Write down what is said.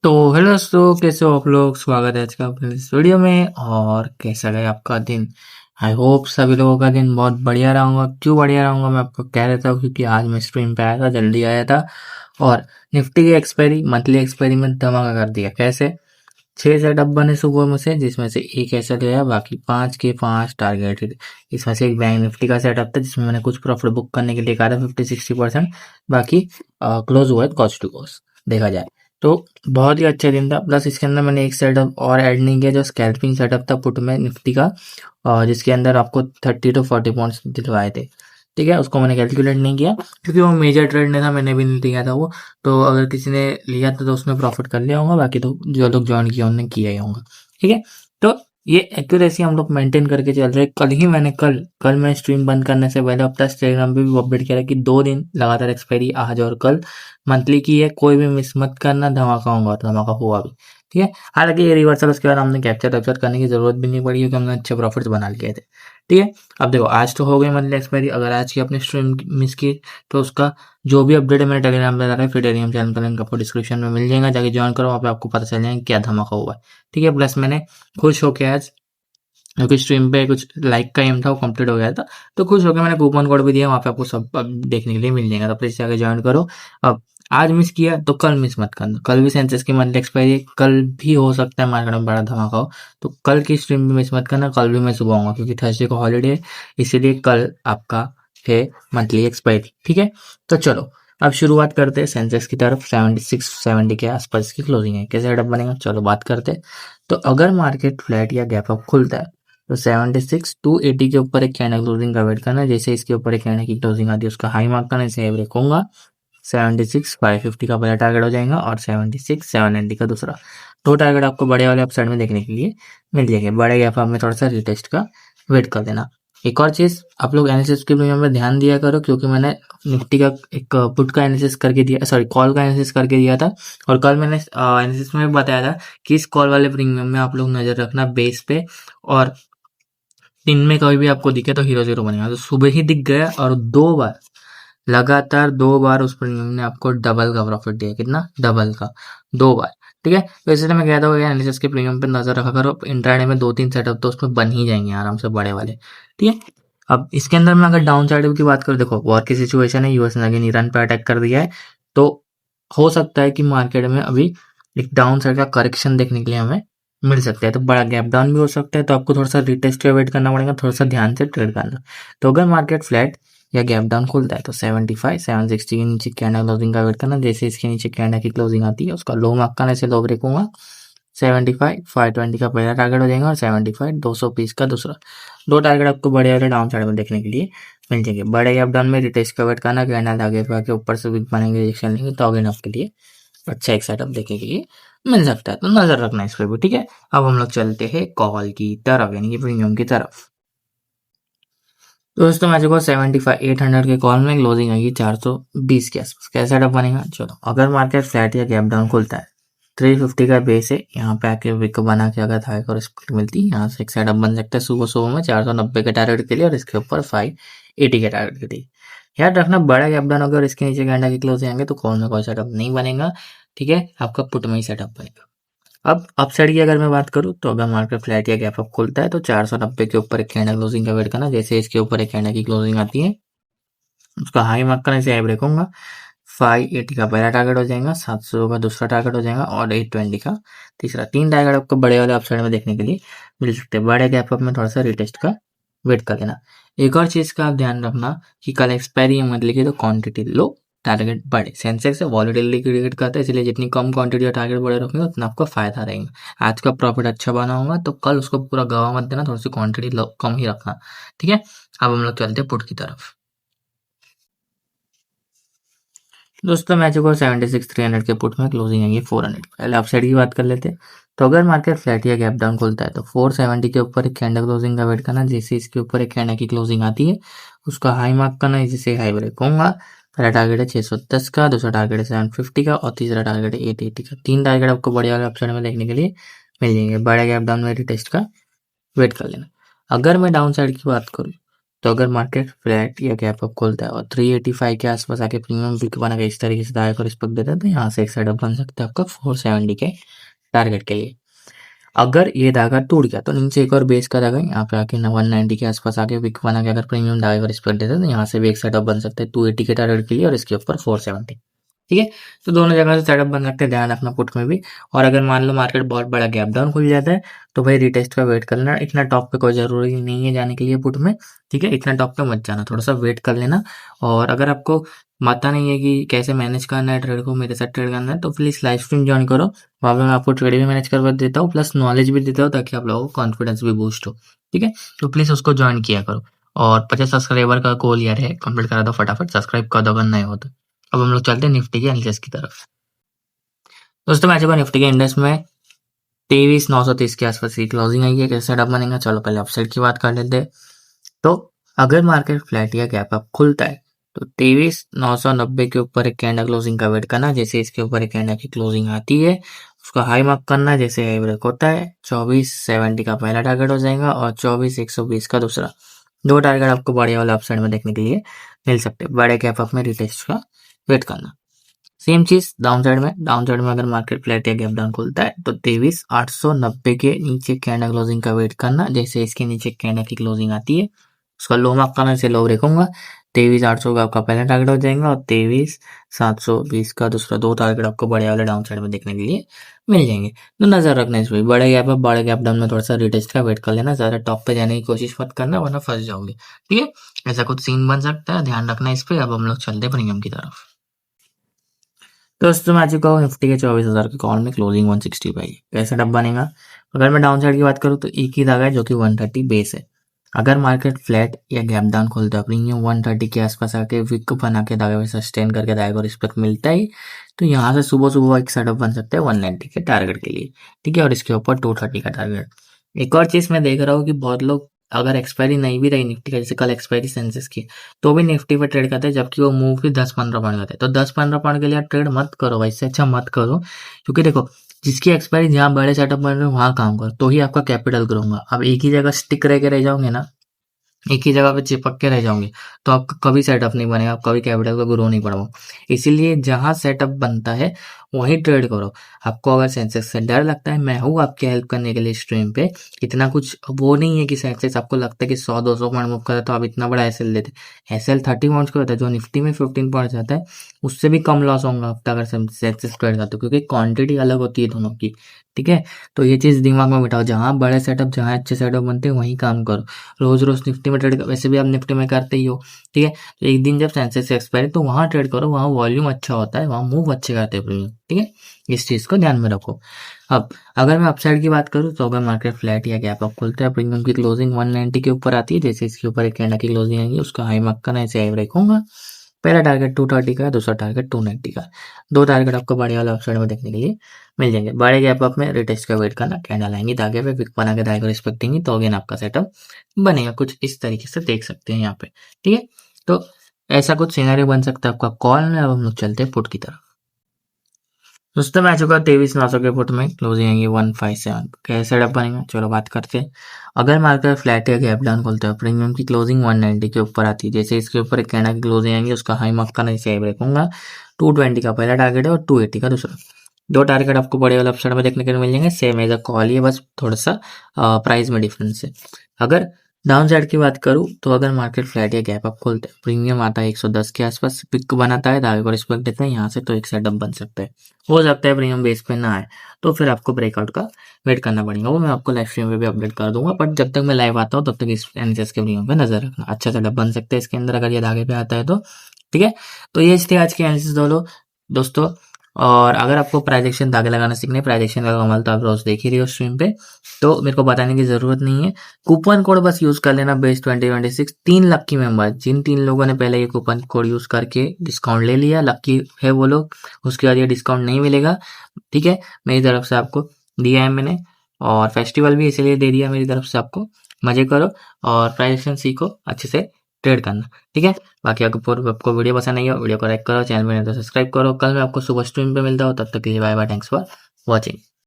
तो हेलो दोस्तों, कैसे हो आप लोग। स्वागत है आज का अपने इस वीडियो में। और कैसा गया आपका दिन। आई होप सभी लोगों का दिन बहुत बढ़िया रहा होगा। क्यों बढ़िया रहा होगा मैं आपको कह देता हूँ, क्योंकि आज मैं स्ट्रीम पे आया था, जल्दी आया था। और निफ्टी की एक्सपायरी मंथली एक्सपायरी में धमाका कर दिया। कैसे 6 सेटअप बने सुबह में से, जिसमें से एक ऐसा गया, बाकी 5 के 5 टारगेटेड। इसमें से एक बैंक निफ्टी का सेटअप था जिसमें मैंने कुछ प्रॉफिट बुक करने के लिए कहा था 50-60%। बाकी क्लोज हुआ है कॉस्ट टू कॉस्ट देखा जाए तो। बहुत ही अच्छा दिन था। प्लस इसके अंदर मैंने एक सेटअप और ऐड नहीं किया, जो स्कैल्पिंग सेटअप था पुट में निफ्टी का, जिसके अंदर आपको 30 to 40 पॉइंट्स दिलवाए थे। ठीक है, उसको मैंने कैलकुलेट नहीं किया क्योंकि वो मेजर ट्रेड नहीं था, मैंने भी नहीं लिया था वो। तो अगर किसी ने लिया था तो उसने प्रॉफिट कर लिया होगा, बाकी तो जो लोग ज्वाइन किया उन्होंने किया ही होगा। ठीक है, तो ये एक्यूरेसी हम लोग मेंटेन करके चल रहे हैं। कल ही मैंने कल मैं स्ट्रीम बंद करने से पहले अपना टेलीग्राम पे भी अपडेट किया था कि 2 दिन लगातार एक्सपायरी, आज और कल मंथली की है, कोई भी मिस मत करना, धमाका होगा। तो धमाका हुआ भी। ठीक है, हालांकि ये रिवर्सल उसके बाद हमने कैप्चर करने की जरूरत भी नहीं पड़ी, क्योंकि हमने अच्छे प्रॉफिट्स बना लिए थे। ठीक है, अब देखो आज तो हो गई मंथली एक्सपायरी। अगर आज की अपनी स्ट्रीम मिस की तो उसका जो भी अपडेट है मेरे टेलीग्राम पे आ रहा है, फिर टेलीग्राम चैनल का लिंक आपको डिस्क्रिप्शन में मिल जाएगा, जाके ज्वाइन करो, वहाँ पे आपको पता चल जाएगा क्या धमाका हुआ है। ठीक है, प्लस मैंने खुश होके आज, क्योंकि स्ट्रीम पे कुछ लाइक का एम था वो कंप्लीट हो गया था, तो खुश होकर मैंने कूपन कोड भी दिया, वहाँ पे आपको सब अब देखने के लिए मिल जाएगा, तो प्लीज जाके ज्वाइन करो। अब आज मिस किया तो कल मिस मत करना। कल भी सेंसेस की मंथली एक्सपायरी है, कल भी हो सकता है मार्केट में बड़ा धमाका हो, तो कल की स्ट्रीम भी मिस मत करना। कल भी मैं सुबह आऊंगा क्योंकि थर्सडे को हॉलीडे है, इसीलिए कल आपका है मंथली एक्सपायरी। ठीक है, तो चलो अब शुरुआत करते हैं सेंसेक्स की तरफ। 76-70 के आसपास की क्लोजिंग है, कैसे हेडअप बनेगा चलो बात करते हैं। तो अगर मार्केट फ्लैट या गैप अप खुलता है तो 76-280 के ऊपर एक कैंडल क्लोजिंग का वेट करना। जैसे इसके ऊपर एक कैंडल की क्लोजिंग आती है उसका हाई मार्क करना, इसे ब्रेक होगा। 76-550 का पहला टारगेट हो जाएगा और 76-790 का दूसरा। दो टारगेट आपको बड़े वाले अपसाइड में देखने के लिए मिल जाएंगे। बड़े गैप में थोड़ा सा रिटेस्ट का वेट कर देना। एक और चीज, आप लोग एनालिसिस के प्रीमियम में ध्यान दिया करो, क्योंकि मैंने निफ्टी का एक पुट का एनालिसिस करके दिया, सॉरी कॉल का एनालिसिस करके दिया था। और कल मैंने एनालिसिस में बताया था कि इस कॉल वाले प्रीमियम में आप लोग नजर रखना बेस पे, और दिन में कभी भी आपको दिखे तो हीरो जीरो बनेगा। तो सुबह ही दिख गया और 2 बार, लगातार 2 बार उस प्रीमियम ने आपको डबल का प्रॉफिट दिया। कितना? डबल का, 2 बार। ठीक है, तो इसलिए मैं कहता हूँ एनालिसिस के प्रीमियम पे नजर रखा करो। इंट्राडे में 2-3 सेटअप तो उसमें बन ही जाएंगे आराम से, बड़े वाले। ठीक है, अब इसके अंदर मैं अगर डाउन साइड की बात करूँ, देखो वॉर की सिचुएशन है, यूएस ने अगेन ईरान पे अटैक कर दिया है, तो हो सकता है कि मार्केट में अभी एक डाउन साइड का करेक्शन देखने के लिए हमें मिल सकता है। तो बड़ा गैप डाउन भी हो सकता है, तो आपको थोड़ा सा रिटेस्ट का वेट करना पड़ेगा, थोड़ा सा ध्यान से ट्रेड करना। तो अगर मार्केट फ्लैट या गैप डाउन खुलता है तो 75-760 के नीचे कैंडल क्लोजिंग का वेट करना। जैसे इसके नीचे कैंडल की क्लोजिंग आती है उसका लो मार्क करना, ऐसे लो ब्रेक होगा। 75-520 का पहला टारगेट हो जाएगा और 75-220 का दूसरा। दो टारगेट आपको बड़े वाले डाउन साइड में देखने के लिए मिल जाएंगे। बड़े गैप डाउन में रिटेस्ट का वेट करना, कैंडल आगे के ऊपर से भी बनेंगे, रिएक्शन लेंगे, तो अगेन आपके लिए अच्छा एक सेटअप देखने के लिए मिल सकता है। तो नजर रखना इस पर भी। ठीक है, अब हम लोग चलते हैं कॉल की तरफ, यानी कि प्रीमियम की तरफ। तो दोस्तों मैं चुका 75-800 के कॉल में, क्लोजिंग आएगी 420 के आसपास। कैसा सेटअप बनेगा चलो। अगर मार्केट फ्लैट या गैप डाउन खुलता है, 350 का बेस है, यहाँ पे आके विक बना के अगर हाई और स्प्लिट मिलती है, यहाँ से एक सेटअप बन सकता है सुबह सुबह में 490 के टारगेट के लिए, और इसके ऊपर 580 के टारगेट के लिए। याद रखना बड़ा गैप डाउन अगर इसके नीचे कैंडल की क्लोज आएंगे तो कॉल में कोई सेटअप नहीं बनेगा। ठीक है, आपका पुट में ही सेटअप बनेगा। अब अपसाइड की अगर मैं बात करूँ, तो अगर मार्केट फ्लैट या गैप अप खुलता है तो 490 के ऊपर एक कैंडल क्लोजिंग का वेट करना। जैसे इसके ऊपर एक कैंडल की क्लोजिंग आती है उसका हाई मार्क करने से आई ब्रेक होगा। 580 का पहला टारगेट हो जाएगा, 700 का दूसरा टारगेट हो जाएगा, और 820 का तीसरा। तीन टारगेट आपको बड़े वाले अपसाइड में देखने के लिए मिल सकते हैं। बड़े गैप अप में थोड़ा सा रिटेस्ट का वेट कर लेना। एक और चीज का आप ध्यान रखना कि कल एक्सपायरी है मंथली की, तो क्वांटिटी लो, टारगेट बड़े। सेंसेक्स है वॉलेटिलिटी क्रिएट करता है, इसलिए जितनी कम क्वांटिटी और टारगेट बड़े रखेंगे उतना आपका फायदा रहेगा। आज का प्रॉफिट अच्छा बना होगा तो कल उसको पूरा गवा मत देना, थोड़ी सी क्वांटिटी कम ही रखना। ठीक है, अब हम लोग चलते हैं पुट की तरफ। दोस्तों मैं चुका 76-300 के पुट में, क्लोजिंग आएगी 400। पहले अपसाइड की बात कर लेते हैं। तो अगर मार्केट फ्लैट या गैप डाउन खुलता है तो 470 के ऊपर एक कैंडल क्लोजिंग का वेट करना। जैसे इसके ऊपर एक कैंडल की क्लोजिंग आती है उसका हाई मार्क करना, जिससे हाई ब्रेक होगा। पहला टारगेट है 610 का, दूसरा टारगेट है 750 का, और तीसरा टारगेट है 880 का। तीन टारगेट आपको बड़े वाले अपसाइड में देखने के लिए मिल जाएंगे। बड़े गैप डाउन में टेस्ट का वेट कर लेना। अगर मैं डाउन साइड की बात करूँ तो अगर मार्केट फ्लैट या गैप अप खोलता है और 385 के आसपास आके प्रीमियम विक बना के इस तरीके से दाएं को रिस्पेक्ट देता है, तो यहाँ से एक सेटअप बन सकता है आपका 470 के टारगेट के लिए। अगर ये धागा टूट गया तो नीचे एक और बेस का धागा यहाँ पे आके 190 के आसपास आके विक बना के अगर प्रीमियम धागे को रिस्पेक्ट देता है, तो यहाँ से भी एक सेटअप बन सकता है 280 के टारगेट के लिए और इसके ऊपर 470। ठीक है, तो दोनों जगह से सेटअप बन सकते हैं, ध्यान रखना पुट में भी। और अगर मान लो मार्केट बहुत बड़ा गैप डाउन खुल जाता है तो भाई रिटेस्ट का वेट कर लेना, इतना टॉप पे कोई जरूरी नहीं है जाने के लिए पुट में। ठीक है, इतना टॉप पे मत जाना, थोड़ा सा वेट कर लेना। और अगर आपको पता नहीं है कि कैसे मैनेज करना है ट्रेड को, मेरे साथ ट्रेड करना है, तो प्लीज लाइव स्ट्रीम ज्वाइन करो। वहाँ पे मैं आपको ट्रेड भी मैनेज करवा देता हूँ, प्लस नॉलेज भी देता हूँ, ताकि आप लोगों को कॉन्फिडेंस भी बूस्ट हो। ठीक है, तो प्लीज उसको ज्वाइन किया करो। और 50 सब्सक्राइबर का गोल यार है, कंप्लीट करा दो फटाफट, सब्सक्राइब कर दो अगर नए हो तो। अब हम लोग चलते हैं निफ्टी के एनालिसिस की तरफ। दोस्तों मैं आज निफ्टी के इंडेक्स में 23,930 के आसपास की क्लोजिंग आई है। कैसे सेटअप बनेगा, चलो पहले अपसाइड की बात कर लेते हैं। तो अगर मार्केट फ्लैट या गैप अप खुलता है तो 23,990 के ऊपर एक कैंडल क्लोजिंग का वेट करना। जैसे इसके ऊपर एक कैंडल की क्लोजिंग आती है उसका हाई मार्क करना। जैसे हाई ब्रेक होता है 2470 का पहला टारगेट हो जाएगा और 24,120 का दूसरा। दो टारगेट आपको बड़े वाले अपसाइड में देखने के लिए मिल सकते हैं। बड़े गैप अप में रिटेस्ट का वेट करना। सेम चीज डाउन साइड में अगर मार्केट फ्लैट या गैप डाउन खुलता है तो 23,890 के नीचे कैंडल क्लोजिंग का वेट करना। जैसे इसके नीचे कैंडल की क्लोजिंग आती है उसका लो मार्क करना, इसे लो रखूंगा। 23,800 का आपका पहला टारगेट हो जाएगा और 23,720 का दूसरा। दो टारगेट आपको बड़े वाले डाउन साइड में देखने के लिए मिल जाएंगे। तो नजर रखना इसमें, बड़े गैप डाउन में थोड़ा सा रिटेस्ट का वेट कर लेना, ज्यादा टॉप पे जाने की कोशिश मत करना वरना फंस जाओगे। ठीक है, ऐसा कुछ सीन बन सकता है, ध्यान रखना इस पे। अब हम लोग चलते हैं प्रीमियम की तरफ। दोस्तों मैं आ चुका हूँ निफ्टी के 24,000 के कॉल में, क्लोजिंग 160 पाई। कैसे डब बनेगा, अगर मैं डाउन साइड की बात करूँ तो एक ही धागा है जो कि 130 बेस है। अगर मार्केट फ्लैट या गैप डाउन खोलता है, प्रीमियम 130 के आसपास आके विक बना के धागे में सस्टेन करके धागे को रिस्पेक्ट मिलता है, तो यहाँ से सुबह सुबह एक सेटअप बन सकता है 190 के टारगेट के लिए। ठीक है, और इसके ऊपर 230 का टारगेट। एक और चीज मैं देख रहा हूँ कि बहुत लोग अगर एक्सपायरी नहीं भी रही निफ्टी का, जैसे कल एक्सपायरी सेंसेस की, तो भी निफ्टी पे ट्रेड करते हैं, जबकि वो मूव भी 10-15 पॉइंट करते हैं। तो 10-15 पॉइंट के लिए ट्रेड मत करो भाई, इससे अच्छा मत करो। क्योंकि देखो, जिसकी एक्सपायरी जहाँ बड़े सेटअप बन रहे हो वहां काम करो, तो ही आपका कैपिटल ग्रो होगा। अब एक ही जगह स्टिक रह के रह जाओगे ना, एक ही जगह पे चिपक के रह जाओगे, तो आपका कभी सेटअप नहीं बनेगा, आप कभी कैपिटल का ग्रो नहीं बढ़ाओ। इसीलिए जहां सेटअप बनता है वहीं ट्रेड करो। आपको अगर सेंसेक्स से डर लगता है, मैं हूँ आपकी हेल्प करने के लिए स्ट्रीम पे। इतना कुछ वो नहीं है कि सेंसेक्स आपको लगता है कि 100-200 पॉइंट मूव करता है तो आप इतना बड़ा एसएल लेते। एसएल 30 पॉइंट का होता है, जो निफ्टी में 15 पॉइंट जाता है उससे भी कम लॉस होगा आपका अगर सेंसेक्स ट्रेड करते हो, क्योंकि क्वांटिटी अलग होती है दोनों की। ठीक है, तो ये चीज दिमाग में बिठाओ, जहां बड़े सेटअप, जहां अच्छे सेटअप बनते हैं वहीं काम करो। रोज रोज निफ्टी में ट्रेड, वैसे भी आप निफ्टी में करते ही हो। ठीक है, तो एक दिन जब सेंसेक्स एक्सपायरी तो वहां ट्रेड करो, वहां वॉल्यूम अच्छा होता है, वहां मूव अच्छे करते हैं प्रीमियम। ठीक है, इस चीज को ध्यान में रखो। अब अगर मैं अपसाइड की बात करूँ तो अगर मार्केट फ्लैट या गैप अप खुलता है, प्रीमियम की क्लोजिंग 190 के ऊपर आती है, जैसे इसके ऊपर एक कैंडल की क्लोजिंग आएगी उसका हाई मार्क करना, ऐसे हाई ब्रेक होगा। पहला टारगेट 230 का है, दूसरा टारगेट 290 का। दो टारगेट आपको बड़े वाले अपसाइड में देखने के लिए मिल जाएंगे। बड़े गैप अप में रिटेस्ट का वेट करना, कैंडल आएंगी धागे पे, विक बना के धागे को रिस्पेक्ट देंगी, तो अगेन आपका सेटअप बनेगा। कुछ इस तरीके से देख सकते हैं यहाँ पे। ठीक है, तो ऐसा कुछ सिनेरियो बन सकता है आपका कॉल में। अब हम लोग चलते हैं पुट की तरफ। दोस्तों मैं आ चुका 23,900 के पुट में, क्लोजिंग आएंगी 157। कैसे सेटअप बनेगा, चलो बात करते हैं। अगर मार्केट फ्लैट या गैप डाउन खोलता है, प्रीमियम की क्लोजिंग 190 के ऊपर आती है, जैसे इसके ऊपर एक कैंडल की क्लोजिंग आएंगी उसका हाई मार्क करना, जैसे हाई ब्रेक होगा। 220 का पहला टारगेट है और 280 का दूसरा। दो टारगेट आपको बड़े वाले अपसाइड में देखने को मिल जाएंगे, सेम एज अ कॉल ही है, बस थोड़ा सा प्राइस में डिफरेंस है। अगर डाउन साइड की बात करूं तो अगर मार्केट फ्लैट या गैप अप खोलता है, प्रीमियम आता है 110 के आसपास, पिक बनाता है, धागे को रिस्पेक्ट देता है, यहाँ से तो एक सेटअप बन सकता है। हो सकता है प्रीमियम बेस पे ना आए, तो फिर आपको ब्रेकआउट का वेट करना पड़ेगा। वो मैं आपको लाइव स्ट्रीम पे भी अपडेट कर दूंगा, बट जब तक मैं लाइव आता हूँ तब तक इस एनएसएस के प्रीमियम पे नजर रखना। अच्छा सेटअप बन सकता है इसके अंदर अगर ये धागे पे आता है तो। ठीक है, तो ये थे आज के एनालिसिस दोस्तों। और अगर आपको प्राइजेक्शन धागे लगाना सीखने, प्राइजेक्शन का कमाल तो आप रोज देख ही रही हो स्ट्रीम पे, तो मेरे को बताने की जरूरत नहीं है। कूपन कोड बस यूज कर लेना, बेस 2026। 3 लक्की मेंबर, जिन 3 लोगों ने पहले ये कूपन कोड यूज करके डिस्काउंट ले लिया, लक्की है वो लोग, उसके बाद ये डिस्काउंट नहीं मिलेगा। ठीक है, मेरी तरफ से आपको दिया है मैंने, और फेस्टिवल भी इसीलिए दे दिया मेरी तरफ से आपको। मजे करो और प्राइजेक्शन सीखो, अच्छे से ट्रेड करना। ठीक है, बाकी आपको वीडियो पसंद नहीं हो, वीडियो को लाइक करो, चैनल में नहीं तो सब्सक्राइब करो। कल मैं आपको सुबह स्ट्रीम पे मिलता हूँ, तब तक के लिए bye bye, thanks for watching.